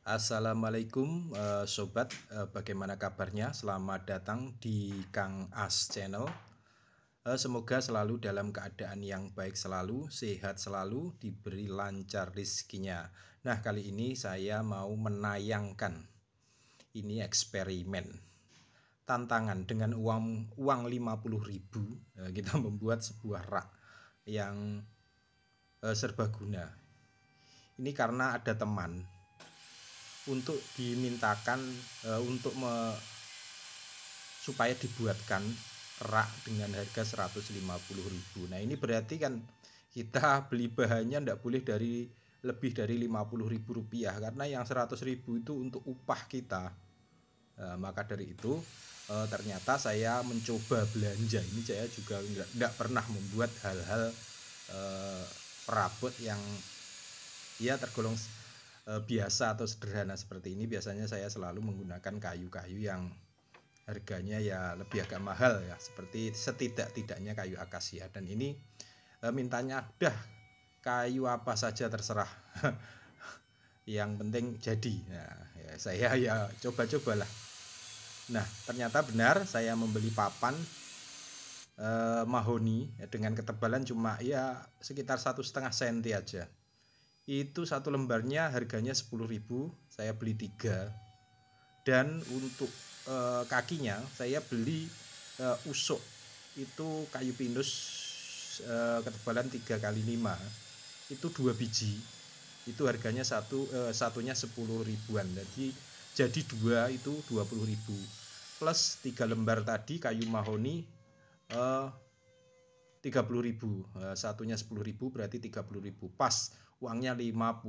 Assalamualaikum sobat, bagaimana kabarnya? Selamat datang di Kang As Channel. Semoga selalu dalam keadaan yang baik selalu, sehat selalu, diberi lancar rezekinya. Nah, kali ini saya mau menayangkan ini eksperimen tantangan dengan uang 50.000, kita membuat sebuah rak yang serbaguna. Ini karena ada teman untuk dimintakan supaya dibuatkan rak dengan harga 150.000. Nah, ini berarti kan kita beli bahannya tidak boleh lebih dari 50.000 rupiah, karena yang 100.000 itu untuk upah kita. Maka dari itu ternyata saya mencoba belanja. Ini saya juga tidak pernah membuat hal-hal perabot yang ya tergolong biasa atau sederhana seperti ini. Biasanya saya selalu menggunakan kayu-kayu yang harganya ya lebih agak mahal ya, seperti setidak-tidaknya kayu akasia. Dan ini mintanya udah kayu apa saja terserah yang penting jadi. Nah, ya, saya ya coba-cobalah. Nah, ternyata benar, saya membeli papan mahoni dengan ketebalan cuma ya sekitar 1,5 cm aja. Itu satu lembarnya harganya 10.000, saya beli 3. Dan untuk kakinya saya beli usuk, itu kayu pinus ketebalan 3x5, itu 2 biji, itu harganya satunya 10.000-an. Jadi 2 itu 20.000 plus 3 lembar tadi kayu mahoni 30.000, satunya 10.000 berarti 30.000, pas uangnya 50.000.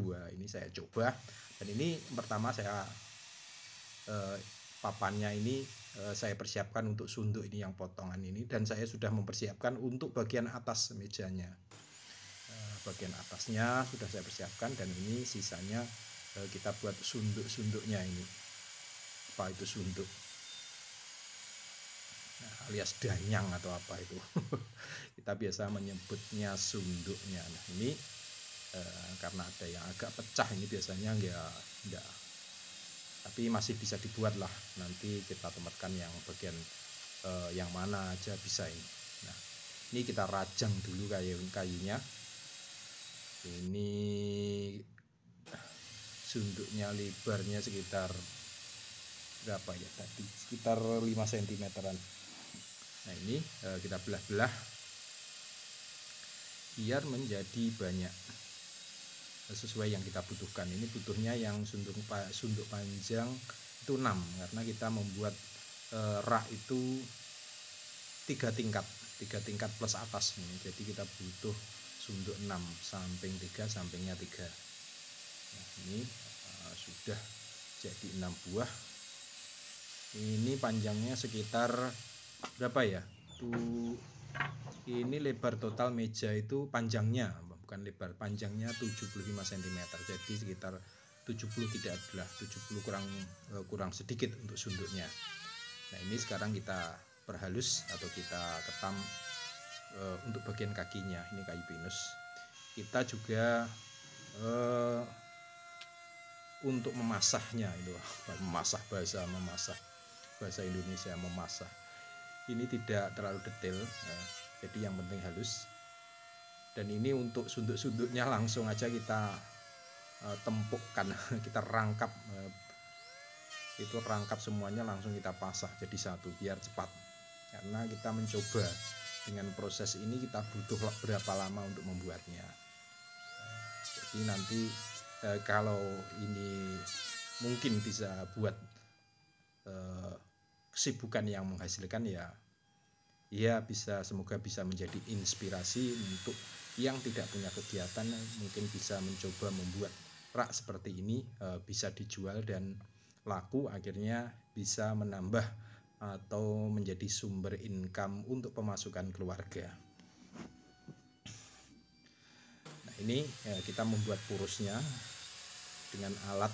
Nah, ini saya coba, dan ini pertama saya papannya ini saya persiapkan untuk sunduk ini yang potongan ini, dan saya sudah mempersiapkan untuk bagian atas mejanya. Bagian atasnya sudah saya persiapkan, dan ini sisanya kita buat sunduk-sunduknya ini. Apa itu sunduk? Nah, alias danyang atau apa itu. Kita biasa menyebutnya sunduknya. Nah, ini karena ada yang agak pecah ini biasanya enggak, tapi masih bisa dibuat lah. Nanti kita tempatkan yang bagian yang mana aja bisa ini. Nah, ini kita rajang dulu kayunya. Ini sunduknya lebarnya sekitar berapa ya tadi, sekitar 5 cm-an. Nah, ini kita belah-belah biar menjadi banyak sesuai yang kita butuhkan. Ini butuhnya yang sunduk panjang itu 6, karena kita membuat rak itu 3 tingkat plus atas ini. Jadi kita butuh sunduk 6, samping 3, sampingnya 3. Nah, ini sudah jadi 6 buah. Ini panjangnya sekitar berapa ya? Ini lebar total meja itu panjangnya, bukan lebar, panjangnya 75 cm. Jadi sekitar 70, tidak adalah 70, kurang sedikit untuk sunduknya. Nah, ini sekarang kita perhalus atau kita ketam untuk bagian kakinya. Ini kayu pinus. Kita juga untuk memasahnya itu, bahasa Indonesia memasak. Ini tidak terlalu detail, jadi yang penting halus. Dan ini untuk sunduk-sunduknya langsung aja kita tempukkan, kita rangkap, itu rangkap semuanya langsung kita pasah jadi satu biar cepat. Karena kita mencoba dengan proses ini kita butuh berapa lama untuk membuatnya. Jadi nanti kalau ini mungkin bisa buat kesibukan yang menghasilkan ya bisa, semoga bisa menjadi inspirasi untuk yang tidak punya kegiatan, mungkin bisa mencoba membuat rak seperti ini, bisa dijual dan laku, akhirnya bisa menambah atau menjadi sumber income untuk pemasukan keluarga. Nah, ini kita membuat purusnya dengan alat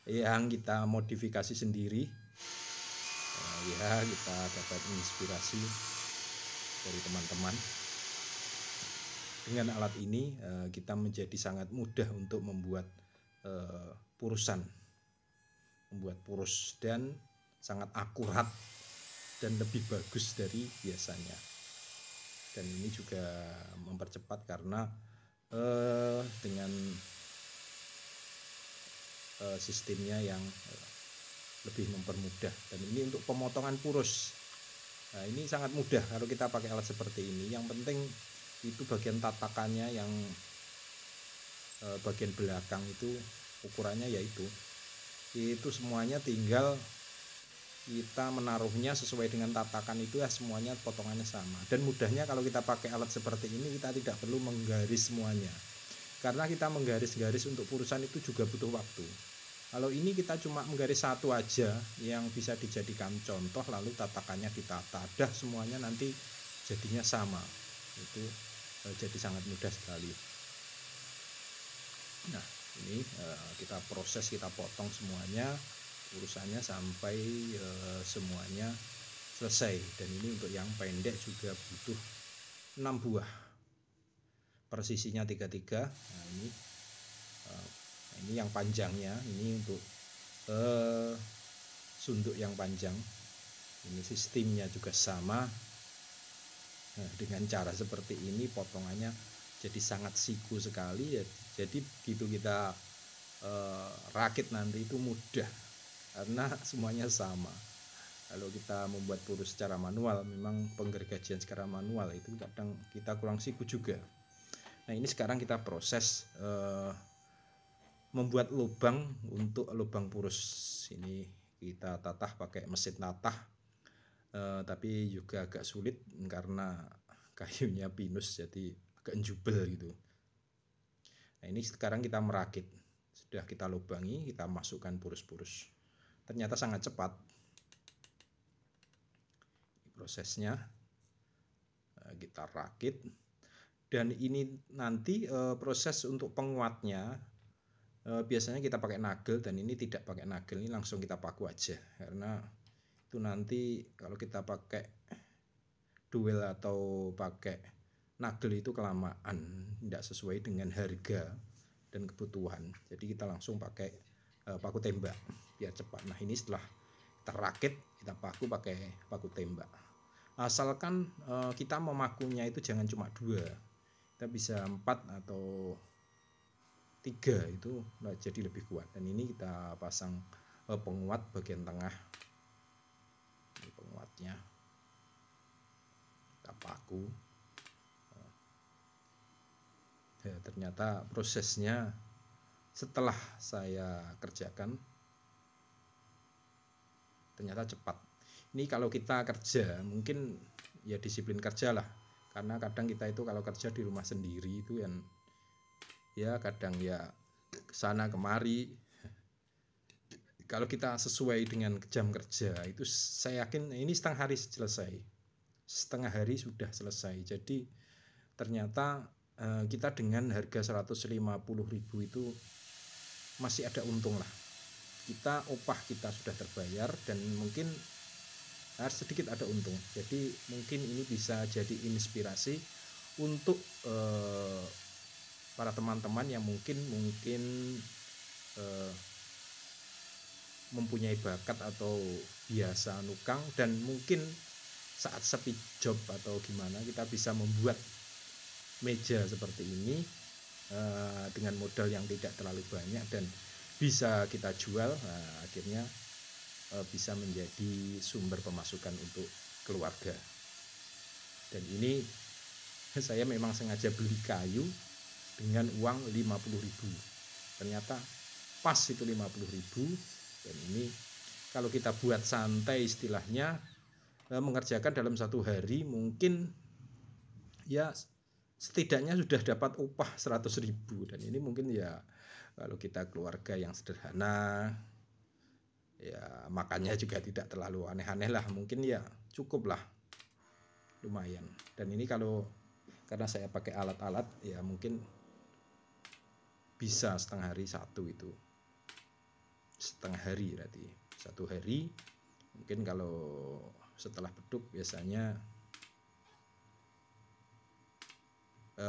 yang kita modifikasi sendiri. Ya, kita dapat inspirasi dari teman-teman. Dengan alat ini kita menjadi sangat mudah untuk membuat purusan, membuat purus dan sangat akurat dan lebih bagus dari biasanya. Dan ini juga mempercepat karena dengan sistemnya yang lebih mempermudah. Dan ini untuk pemotongan purus. Nah, ini sangat mudah kalau kita pakai alat seperti ini. Yang penting itu bagian tatakannya yang bagian belakang itu ukurannya yaitu semuanya tinggal kita menaruhnya sesuai dengan tatakan itu ya, semuanya potongannya sama. Dan mudahnya kalau kita pakai alat seperti ini, kita tidak perlu menggaris semuanya, karena kita menggaris-garis untuk purusan itu juga butuh waktu. Kalau ini kita cuma menggaris satu aja yang bisa dijadikan contoh, lalu tatakannya ditata, dah semuanya nanti jadinya sama. Itu jadi sangat mudah sekali. Nah, ini kita proses, kita potong semuanya urusannya sampai semuanya selesai. Dan ini untuk yang pendek juga butuh 6 buah, persisinya 33. Nah, ini yang panjangnya, ini untuk sunduk yang panjang. Ini sistemnya juga sama. Nah, dengan cara seperti ini potongannya jadi sangat siku sekali ya. Jadi begitu kita rakit nanti itu mudah karena semuanya sama. Kalau kita membuat purus secara manual, memang penggergajian secara manual itu kadang kita kurang siku juga. Nah, ini sekarang kita proses membuat lubang untuk lubang purus. Ini kita tatah pakai mesin tatah, tapi juga agak sulit karena kayunya pinus jadi agak jubel gitu. Nah, ini sekarang kita merakit, sudah kita lubangi, kita masukkan purus-purus. Ternyata sangat cepat prosesnya. Kita rakit, dan ini nanti proses untuk penguatnya biasanya kita pakai nagel, dan ini tidak pakai nagel, ini langsung kita paku aja, karena itu nanti kalau kita pakai duel atau pakai nagel itu kelamaan, tidak sesuai dengan harga dan kebutuhan. Jadi kita langsung pakai paku tembak biar cepat. Nah, ini setelah kita rakit, kita paku pakai paku tembak. Asalkan kita memakunya itu jangan cuma 2, kita bisa 4 atau 3, itu jadi lebih kuat. Dan ini kita pasang penguat bagian tengah. Ini penguatnya, kita paku. Ya, ternyata prosesnya setelah saya kerjakan ternyata cepat. Ini kalau kita kerja mungkin ya disiplin kerja lah, karena kadang kita itu kalau kerja di rumah sendiri itu yang ya kadang ya kesana kemari. Kalau kita sesuai dengan jam kerja itu saya yakin ini setengah hari sudah selesai. Jadi ternyata kita dengan harga 150.000 itu masih ada untung lah. Kita upah kita sudah terbayar dan mungkin sedikit ada untung. Jadi mungkin ini bisa jadi inspirasi untuk para teman-teman yang mungkin mempunyai bakat atau biasa nukang, dan mungkin saat sepi job atau gimana kita bisa membuat meja seperti ini dengan modal yang tidak terlalu banyak dan bisa kita jual. Nah, akhirnya bisa menjadi sumber pemasukan untuk keluarga. Dan ini saya memang sengaja beli kayu dengan uang 50.000. Ternyata pas itu 50.000. Dan ini kalau kita buat santai istilahnya, mengerjakan dalam 1 hari mungkin ya setidaknya sudah dapat upah 100.000. Dan ini mungkin ya kalau kita keluarga yang sederhana, ya makannya juga tidak terlalu aneh-aneh lah, mungkin ya cukup lah, lumayan. Dan ini karena saya pakai alat-alat ya mungkin bisa setengah hari satu, itu setengah hari berarti 1 hari. Mungkin kalau setelah beduk biasanya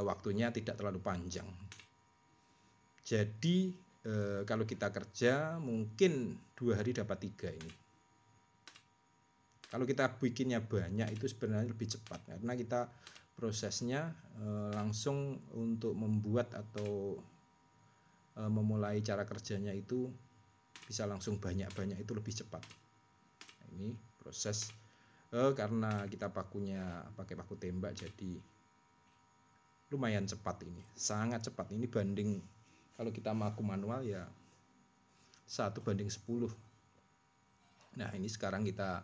waktunya tidak terlalu panjang. Jadi kalau kita kerja mungkin 2 hari dapat 3 ini. Kalau kita bikinnya banyak itu sebenarnya lebih cepat karena kita prosesnya langsung untuk membuat atau memulai cara kerjanya itu bisa langsung banyak-banyak, itu lebih cepat. Nah, ini proses karena kita pakai paku tembak jadi lumayan cepat, ini sangat cepat. Ini banding kalau kita paku manual ya 1:10. Nah ini sekarang kita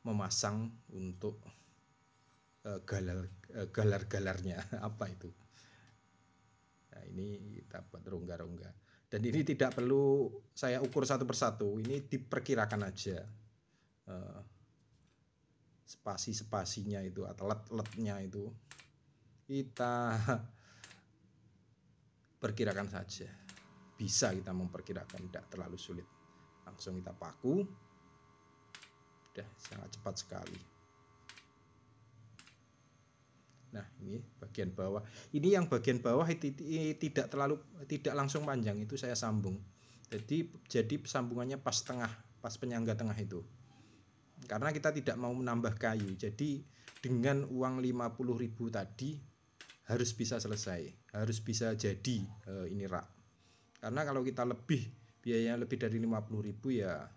memasang untuk galar-galarnya apa itu. Nah ini kita buat rongga-rongga, dan ini tidak perlu saya ukur satu persatu, ini diperkirakan aja spasi-spasinya itu atau let-letnya itu kita perkirakan saja, bisa kita memperkirakan, tidak terlalu sulit. Langsung kita paku, udah sangat cepat sekali. Nah ini bagian bawah, ini yang bagian bawah itu tidak langsung panjang, itu saya sambung. Jadi sambungannya pas tengah, pas penyangga tengah itu. Karena kita tidak mau menambah kayu, jadi dengan uang 50.000 tadi harus bisa selesai, harus bisa jadi ini rak. Karena kalau kita biayanya lebih dari 50.000 ya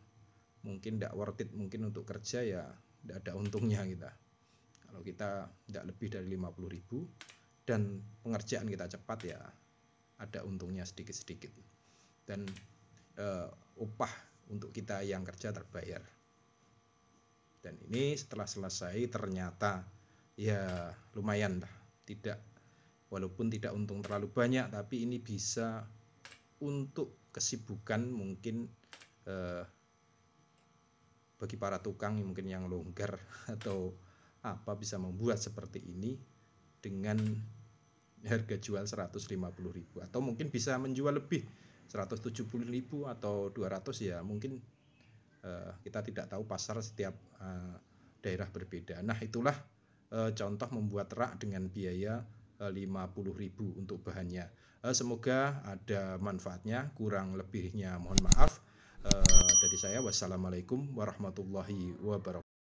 mungkin tidak worth it, mungkin untuk kerja ya tidak ada untungnya kita. Kalau kita tidak lebih dari 50.000 dan pengerjaan kita cepat ya ada untungnya sedikit-sedikit, dan upah untuk kita yang kerja terbayar. Dan ini setelah selesai ternyata ya lumayan lah, walaupun tidak untung terlalu banyak, tapi ini bisa untuk kesibukan mungkin bagi para tukang mungkin yang longgar atau apa, bisa membuat seperti ini dengan harga jual 150.000, atau mungkin bisa menjual lebih 170.000 atau 200 ya mungkin. Kita tidak tahu, pasar setiap daerah berbeda. Nah itulah contoh membuat rak dengan biaya 50.000 untuk bahannya. Semoga ada manfaatnya, kurang lebihnya mohon maaf. Dari saya, wassalamualaikum warahmatullahi wabarakatuh.